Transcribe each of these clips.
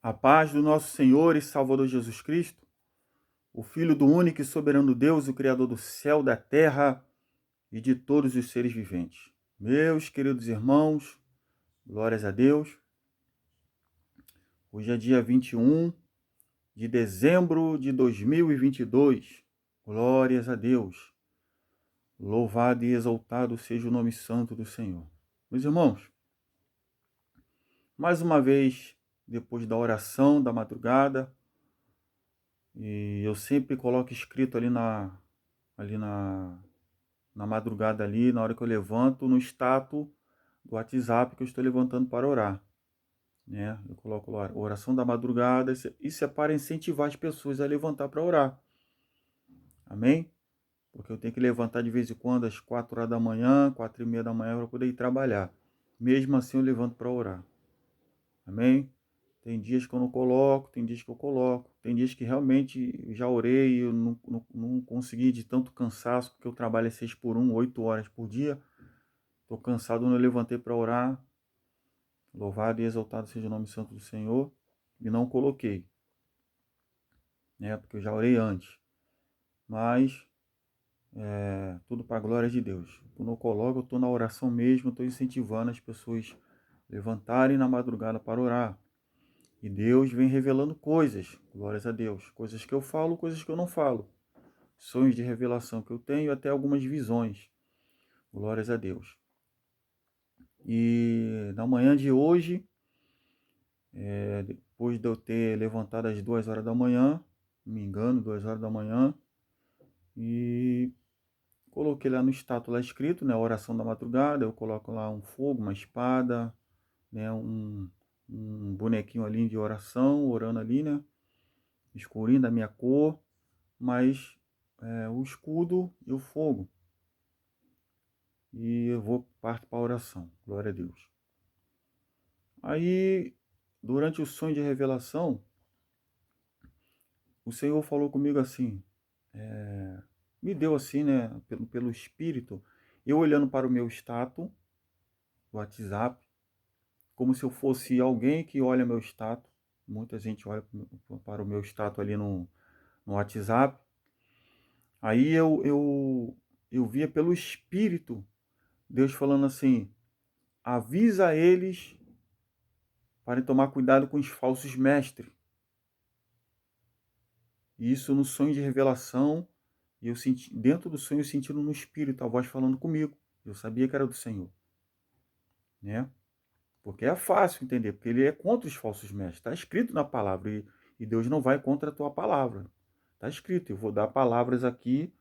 A paz do nosso Senhor e Salvador Jesus Cristo, o Filho do único e soberano Deus, o Criador do céu, da terra e de todos os seres viventes. Meus queridos irmãos, glórias a Deus. Hoje é dia 21 de dezembro de 2022. Glórias a Deus. Louvado e exaltado seja o nome santo do Senhor. Meus irmãos, mais uma vez, depois da oração da madrugada, e eu sempre coloco escrito na madrugada ali, na hora que eu levanto, no status do WhatsApp que eu estou levantando para orar, né? Eu coloco lá, oração da madrugada, isso é para incentivar as pessoas a levantar para orar, amém? Porque eu tenho que levantar de vez em quando às 4 horas da manhã, 4 e meia da manhã, para poder ir trabalhar. Mesmo assim eu levanto para orar, amém? Tem dias que eu não coloco, tem dias que eu coloco. Tem dias que realmente já orei e eu não consegui de tanto cansaço, porque eu trabalho 6 por 1, 8 horas por dia. Estou cansado, não levantei para orar. Louvado e exaltado seja o nome santo do Senhor. E não coloquei, né? Porque eu já orei antes. Mas, tudo para a glória de Deus. Quando eu coloco, eu estou na oração mesmo, estou incentivando as pessoas levantarem na madrugada para orar. E Deus vem revelando coisas, glórias a Deus. Coisas que eu falo, coisas que eu não falo. Sonhos de revelação que eu tenho, até algumas visões. Glórias a Deus. E na manhã de hoje, depois de eu ter levantado às 2 horas da manhã, não me engano, 2 horas da manhã, e coloquei lá no status lá escrito, né, oração da madrugada, eu coloco lá um fogo, uma espada, né, um bonequinho ali de oração, orando ali, né, escurinho da minha cor, mas o escudo e o fogo. E eu vou partir para a oração, glória a Deus. Aí, durante o sonho de revelação, o Senhor falou comigo assim, me deu assim, né, pelo Espírito, eu olhando para o meu status, do WhatsApp, como se eu fosse alguém que olha meu status. Muita gente olha para o meu status ali no WhatsApp. Aí eu via pelo Espírito Deus falando assim, avisa eles para tomar cuidado com os falsos mestres. Isso no sonho de revelação, e eu senti, dentro do sonho, eu sentindo no espírito a voz falando comigo. Eu sabia que era do Senhor, né? Porque é fácil entender, porque ele é contra os falsos mestres. Está escrito na palavra, e Deus não vai contra a tua palavra. Está escrito, eu vou dar palavras aqui,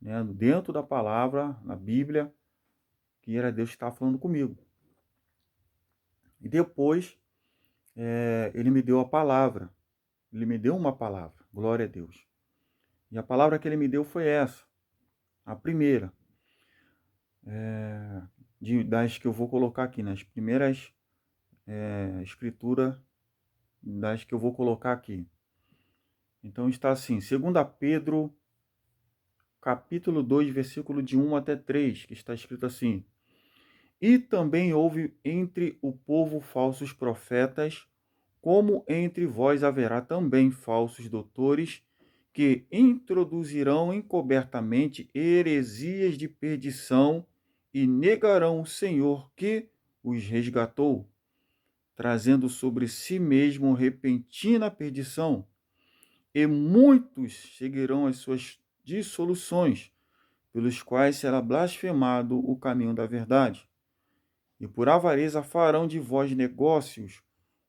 né, dentro da palavra, na Bíblia, que era Deus que estava falando comigo. E depois, ele me deu a palavra. Ele me deu uma palavra, glória a Deus. E a palavra que ele me deu foi essa, a primeira, das que eu vou colocar aqui, nas primeiras escrituras das que eu vou colocar aqui. Então está assim, 2 Pedro, capítulo 2, versículo de 1 até 3, que está escrito assim, e também houve entre o povo falsos profetas, como entre vós haverá também falsos doutores, que introduzirão encobertamente heresias de perdição e negarão o Senhor que os resgatou, trazendo sobre si mesmo repentina perdição. E muitos seguirão as suas dissoluções, pelos quais será blasfemado o caminho da verdade. E por avareza farão de vós negócios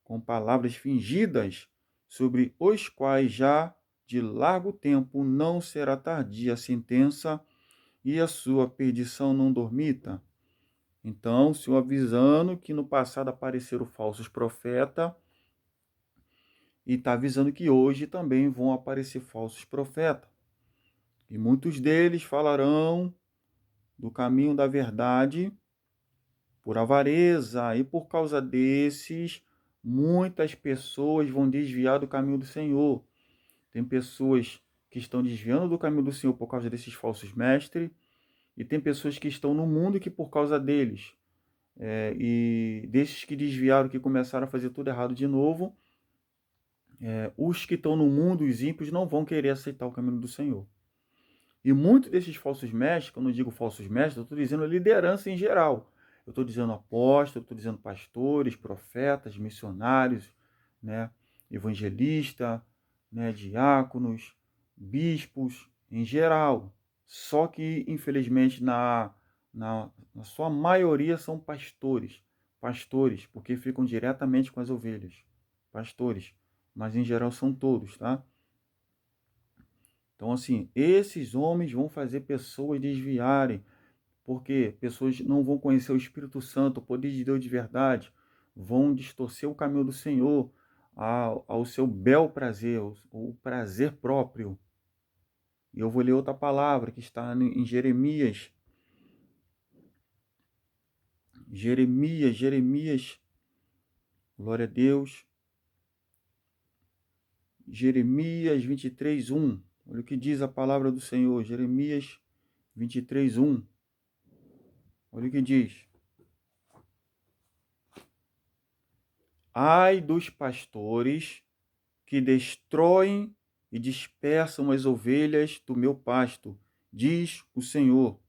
com palavras fingidas, sobre os quais já de largo tempo não será tardia a sentença, e a sua perdição não dormita. Então, o Senhor avisando que no passado apareceram falsos profetas, e está avisando que hoje também vão aparecer falsos profetas. E muitos deles falarão do caminho da verdade por avareza, e por causa desses, muitas pessoas vão desviar do caminho do Senhor. Tem pessoas que estão desviando do caminho do Senhor por causa desses falsos mestres, e tem pessoas que estão no mundo que por causa deles, e desses que desviaram, que começaram a fazer tudo errado de novo, os que estão no mundo, os ímpios, não vão querer aceitar o caminho do Senhor. E muitos desses falsos mestres, quando eu digo falsos mestres, eu estou dizendo liderança em geral. Eu estou dizendo apóstolos, estou dizendo pastores, profetas, missionários, né, evangelista, né, diáconos, bispos, em geral. Só que, infelizmente, na sua maioria são pastores. Pastores, porque ficam diretamente com as ovelhas. Pastores. Mas, em geral, são todos, tá? Então, assim, esses homens vão fazer pessoas desviarem, porque pessoas não vão conhecer o Espírito Santo, o poder de Deus de verdade, vão distorcer o caminho do Senhor ao seu bel prazer, o prazer próprio. E eu vou ler outra palavra que está em Jeremias. Jeremias, glória a Deus. Jeremias 23:1. Olha o que diz a palavra do Senhor. Jeremias 23:1. Olha o que diz. Ai dos pastores que destroem e dispersam as ovelhas do meu pasto, diz o Senhor.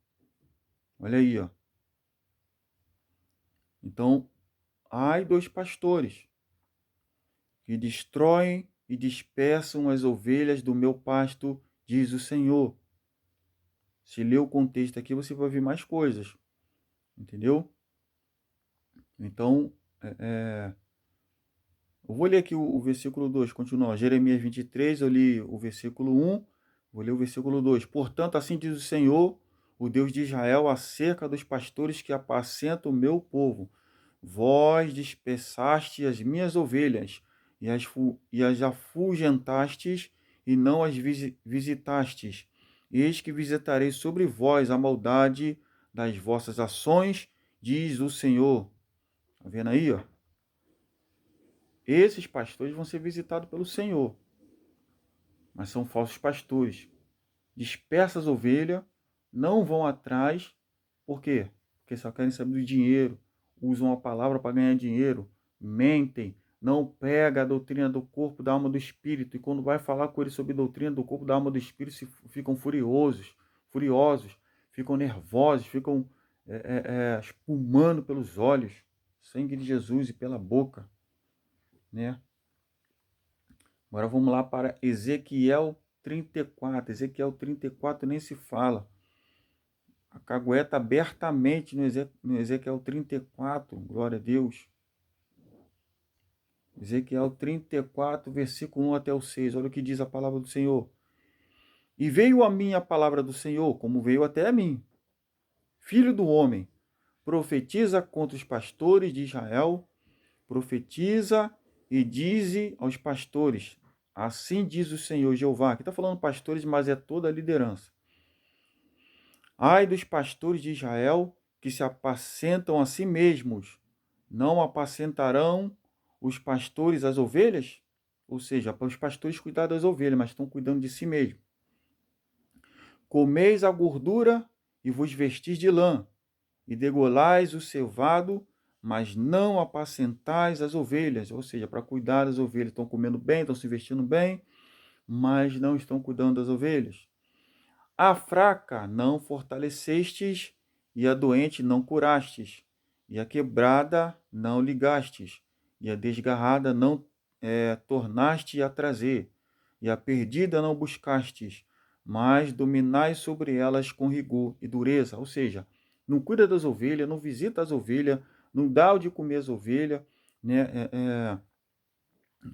Olha aí, ó. Então, ai dos pastores que destroem e dispersam as ovelhas do meu pasto, diz o Senhor. Se ler o contexto aqui, você vai ver mais coisas. Entendeu? Então, eu vou ler aqui o versículo 2, continua. Jeremias 23, eu li o versículo 1, vou ler o versículo 2. Portanto, assim diz o Senhor, o Deus de Israel, acerca dos pastores que apacentam o meu povo. Vós dispersaste as minhas ovelhas e as afugentastes e não as visitastes. Eis que visitarei sobre vós a maldade das vossas ações, diz o Senhor. Tá vendo aí, ó? Esses pastores vão ser visitados pelo Senhor, mas são falsos pastores. Dispersam as ovelhas, não vão atrás. Por quê? Porque só querem saber do dinheiro, usam a palavra para ganhar dinheiro, mentem, não pega a doutrina do corpo, da alma, do espírito, e quando vai falar com eles sobre a doutrina do corpo, da alma, do espírito, ficam furiosos, ficam nervosos, ficam espumando pelos olhos, sangue de Jesus e pela boca, né? Agora vamos lá para Ezequiel 34. Ezequiel 34 nem se fala. A cagueta abertamente no Ezequiel 34. Glória a Deus. Ezequiel 34, versículo 1 até o 6. Olha o que diz a palavra do Senhor. E veio a mim a palavra do Senhor, como veio até a mim. Filho do homem, profetiza contra os pastores de Israel, profetiza e dize aos pastores, assim diz o Senhor Jeová. Aqui está falando pastores, mas é toda a liderança. Ai dos pastores de Israel, que se apacentam a si mesmos, não apacentarão os pastores as ovelhas? Ou seja, para os pastores cuidar das ovelhas, mas estão cuidando de si mesmos. Comeis a gordura e vos vestis de lã, e degolais o cevado, mas não apacentais as ovelhas. Ou seja, para cuidar das ovelhas, estão comendo bem, estão se vestindo bem, mas não estão cuidando das ovelhas. A fraca não fortalecestes, e a doente não curastes, e a quebrada não ligastes, e a desgarrada não tornaste a trazer, e a perdida não buscastes, mas dominais sobre elas com rigor e dureza. Ou seja, não cuida das ovelhas, não visita as ovelhas, não dá o de comer as ovelhas, né?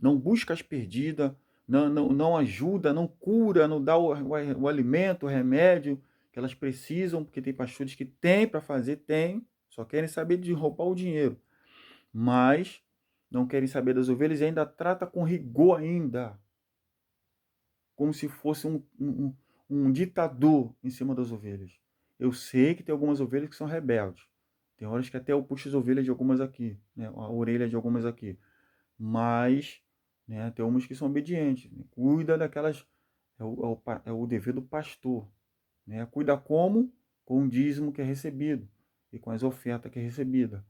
Não busca as perdidas, não ajuda, não cura, não dá o alimento, o remédio que elas precisam, porque tem pastores que têm para fazer, tem, só querem saber de roubar o dinheiro, mas não querem saber das ovelhas e ainda trata com rigor ainda, como se fosse um ditador em cima das ovelhas. Eu sei que tem algumas ovelhas que são rebeldes, tem horas que até eu puxo as ovelhas de algumas aqui, né, a orelha de algumas aqui, mas né, tem umas que são obedientes, né? Cuida daquelas, é o dever do pastor, né? Cuida como? Com o dízimo que é recebido e com as ofertas que é recebida,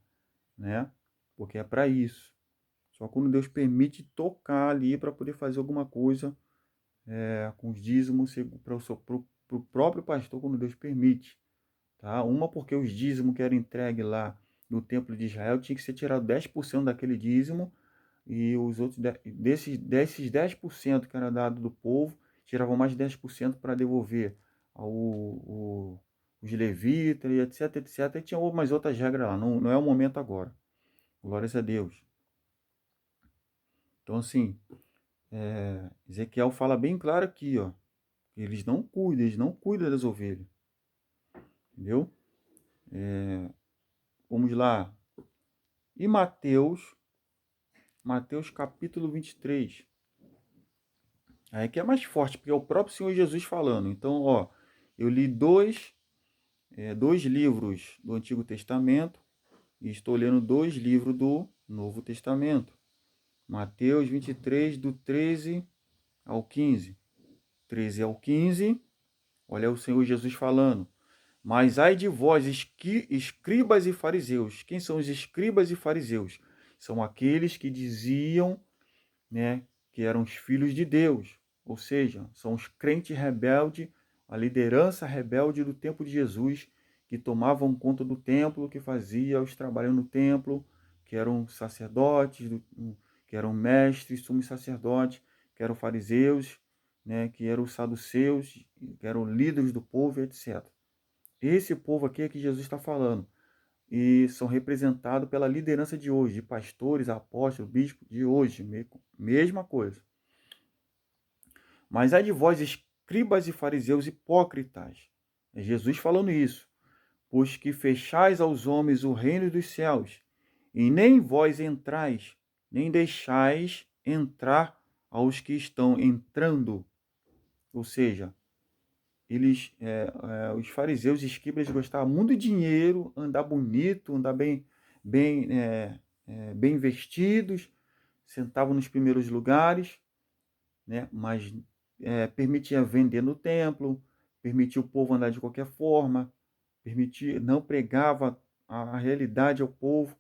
né? Porque é para isso. Só quando Deus permite tocar ali para poder fazer alguma coisa com os dízimos para o próprio pastor, quando Deus permite. Tá? Uma porque os dízimos que eram entregues lá no templo de Israel tinha que ser tirado 10% daquele dízimo, e os outros desses 10% que era dado do povo, tiravam mais 10% para devolver os levitas, e etc, etc. E tinha umas outras regras lá, não é o momento agora. Glórias a Deus. Então, assim, Ezequiel fala bem claro aqui, ó, eles não cuidam das ovelhas. Entendeu? Vamos lá. E Mateus capítulo 23. Aí que é mais forte, porque é o próprio Senhor Jesus falando. Então, ó, eu li dois livros do Antigo Testamento e estou lendo 2 livros do Novo Testamento. Mateus 23, do 13 ao 15. 13 ao 15, olha o Senhor Jesus falando. Mas ai de vós, escribas e fariseus. Quem são os escribas e fariseus? São aqueles que diziam, né, que eram os filhos de Deus. Ou seja, são os crentes rebeldes, a liderança rebelde do tempo de Jesus, que tomavam conta do templo, que faziam os trabalhos no templo, que eram sacerdotes, que eram mestres, sumos sacerdotes, que eram fariseus, né, que eram os saduceus, que eram líderes do povo, etc. Esse povo aqui é que Jesus está falando. E são representados pela liderança de hoje, de pastores, apóstolos, bispos de hoje, mesma coisa. Mas há de vós, escribas e fariseus hipócritas. É Jesus falando isso. Pois que fechais aos homens o reino dos céus, e nem vós entrais, nem deixais entrar aos que estão entrando. Ou seja, os fariseus e escribas gostavam muito de dinheiro, andar bonito, andar bem vestidos, sentavam nos primeiros lugares, né? Mas permitia vender no templo, permitia o povo andar de qualquer forma, não pregava a realidade ao povo,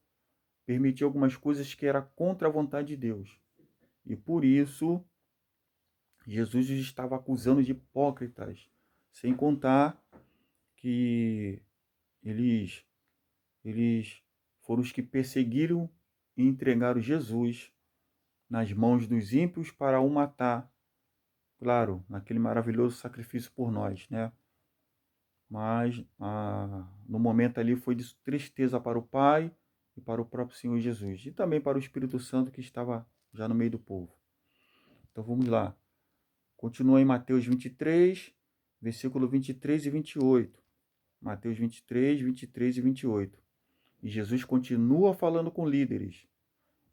permitia algumas coisas que era contra a vontade de Deus. E por isso Jesus os estava acusando de hipócritas, sem contar que eles foram os que perseguiram e entregaram Jesus nas mãos dos ímpios para o matar, claro, naquele maravilhoso sacrifício por nós, né? Mas no momento ali foi de tristeza para o Pai e para o próprio Senhor Jesus, e também para o Espírito Santo que estava já no meio do povo. Então vamos lá. Continua em Mateus 23, versículo 23 e 28. Mateus 23, 23 e 28. E Jesus continua falando com líderes.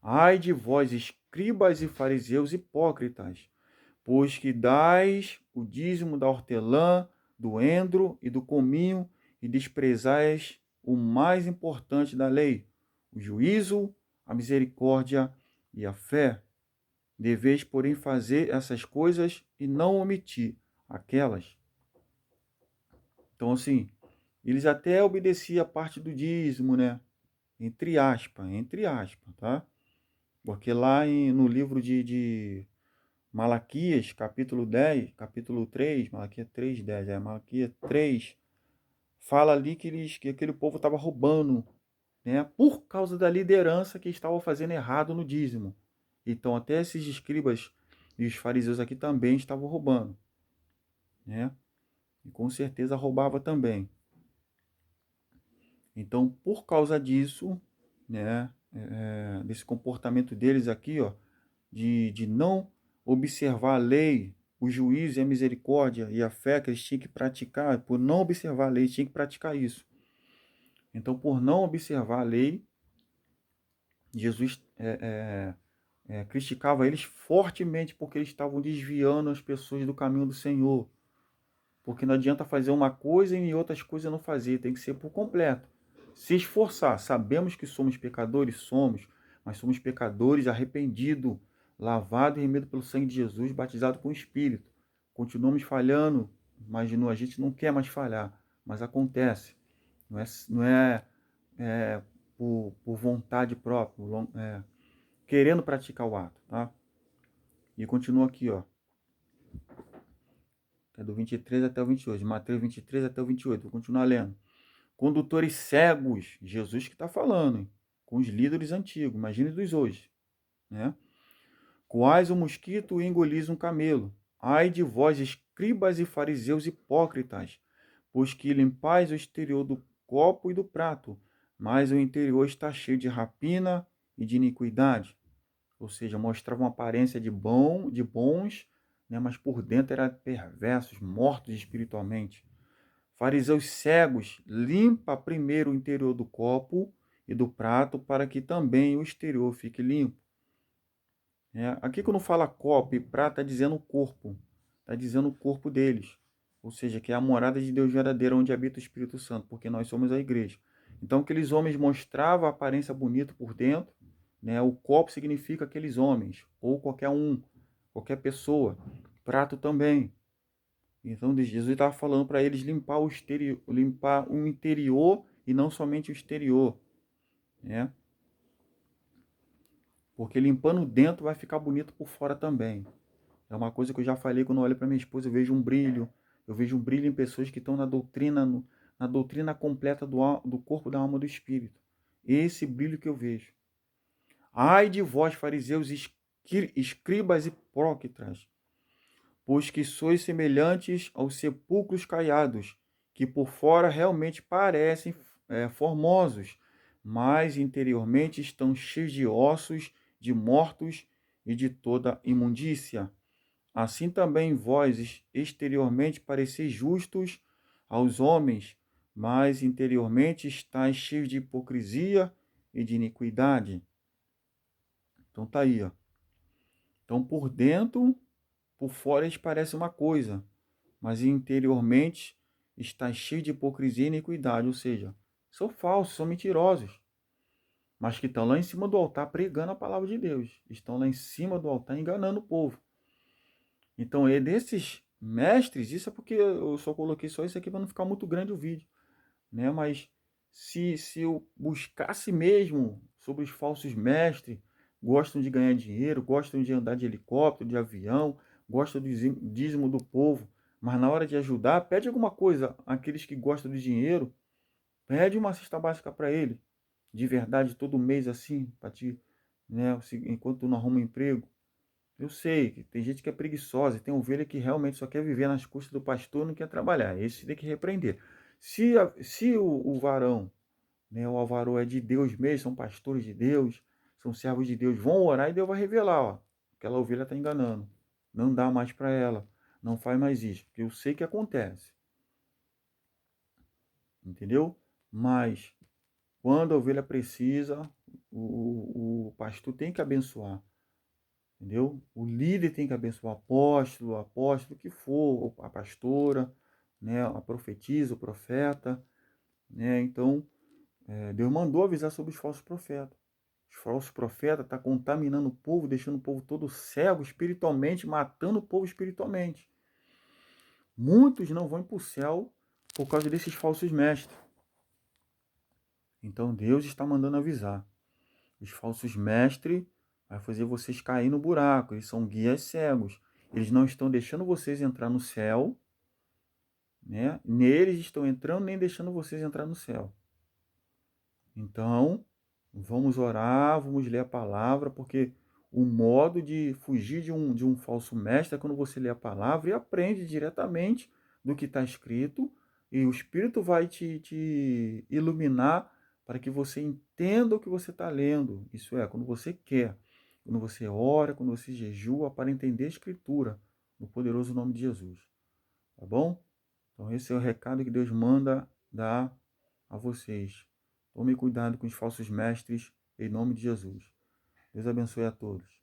Ai de vós, escribas e fariseus hipócritas, pois que dais o dízimo da hortelã, do endro e do cominho, e desprezais o mais importante da lei, o juízo, a misericórdia e a fé. Deveis, porém, fazer essas coisas e não omitir aquelas. Então, assim, eles até obedeciam a parte do dízimo, né? Entre aspas, tá? Porque lá no livro de Malaquias, capítulo 10, capítulo 3, Malaquias 3, 10, Malaquias 3, fala ali que aquele povo estava roubando, né? Por causa da liderança que estava fazendo errado no dízimo. Então, até esses escribas e os fariseus aqui também estavam roubando, né? E com certeza roubava também. Então, por causa disso, né, desse comportamento deles aqui, ó, de não observar a lei, o juízo e a misericórdia e a fé que eles tinham que praticar, por não observar a lei, eles tinham que praticar isso. Então, por não observar a lei, Jesus criticava eles fortemente porque eles estavam desviando as pessoas do caminho do Senhor. Porque não adianta fazer uma coisa e outras coisas não fazer, tem que ser por completo. Se esforçar, sabemos que somos pecadores, mas somos pecadores arrependidos, lavados e remidos pelo sangue de Jesus, batizados com o Espírito. Continuamos falhando, mas a gente não quer mais falhar, mas acontece. Não é por vontade própria, querendo praticar o ato, tá? E continua aqui, ó. É do 23 até o 28. Mateus 23 até o 28. Vou continuar lendo. Condutores cegos, Jesus que está falando, hein? Com os líderes antigos, imagine dos hoje, né? Quais o mosquito engolis um camelo. Ai de vós, escribas e fariseus hipócritas, pois que limpais o exterior do copo e do prato, mas o interior está cheio de rapina e de iniquidade. Ou seja, mostrava uma aparência de bons, né, mas por dentro eram perversos, mortos espiritualmente. Fariseus cegos, limpa primeiro o interior do copo e do prato, para que também o exterior fique limpo. Aqui quando fala copo e prato, está dizendo o corpo. Está dizendo o corpo deles. Ou seja, que é a morada de Deus verdadeira, onde habita o Espírito Santo, porque nós somos a igreja. Então, aqueles homens mostravam a aparência bonita por dentro, né? O copo significa aqueles homens, ou qualquer um, qualquer pessoa. Prato também. Então, Jesus estava falando para eles limpar limpar o interior e não somente o exterior, né? Porque limpando dentro vai ficar bonito por fora também. É uma coisa que eu já falei quando eu olho para minha esposa, eu vejo um brilho. Eu vejo um brilho em pessoas que estão na doutrina completa do corpo, da alma e do espírito. Esse brilho que eu vejo. Ai de vós, fariseus, escribas e hipócritas, pois que sois semelhantes aos sepulcros caiados, que por fora realmente parecem formosos, mas interiormente estão cheios de ossos, de mortos e de toda imundícia. Assim também vós exteriormente pareceis justos aos homens, mas interiormente estáis cheios de hipocrisia e de iniquidade. Então tá aí, ó. Então por dentro, por fora eles parecem uma coisa, mas interiormente está cheio de hipocrisia e iniquidade, ou seja, são falsos, são mentirosos, mas que estão lá em cima do altar pregando a palavra de Deus, estão lá em cima do altar enganando o povo. Então, é desses mestres, isso é porque eu só coloquei só isso aqui para não ficar muito grande o vídeo, né? Mas se eu buscasse mesmo sobre os falsos mestres, gostam de ganhar dinheiro, gostam de andar de helicóptero, de avião, gostam do dízimo do povo, mas na hora de ajudar, pede alguma coisa àqueles que gostam de dinheiro, pede uma cesta básica para ele, de verdade, todo mês assim, para ti, né? Enquanto tu não arruma um emprego. Eu sei que tem gente que é preguiçosa, tem ovelha que realmente só quer viver nas custas do pastor e não quer trabalhar. Esse tem que repreender. Se o varão, né, o alvarô é de Deus mesmo, são pastores de Deus, são servos de Deus, vão orar e Deus vai revelar, ó, aquela ovelha está enganando. Não dá mais para ela. Não faz mais isso. Porque eu sei que acontece. Entendeu? Mas quando a ovelha precisa, o pastor tem que abençoar. Entendeu? O líder tem que abençoar o apóstolo que for, a pastora, né, a profetisa, o profeta, né? Então, Deus mandou avisar sobre os falsos profetas. Os falsos profetas estão contaminando o povo, deixando o povo todo cego espiritualmente, matando o povo espiritualmente. Muitos não vão para o céu por causa desses falsos mestres. Então, Deus está mandando avisar. Os falsos mestres vai fazer vocês cair no buraco. Eles são guias cegos. Eles não estão deixando vocês entrar no céu, né? Neles estão entrando nem deixando vocês entrar no céu. Então, vamos orar, vamos ler a palavra, porque o modo de fugir de um falso mestre é quando você lê a palavra e aprende diretamente do que está escrito, e o Espírito vai te iluminar para que você entenda o que você está lendo. Isso é, quando você quer, quando você ora, quando você jejua, para entender a Escritura, no poderoso nome de Jesus. Tá bom? Então esse é o recado que Deus manda dar a vocês. Tome cuidado com os falsos mestres, em nome de Jesus. Deus abençoe a todos.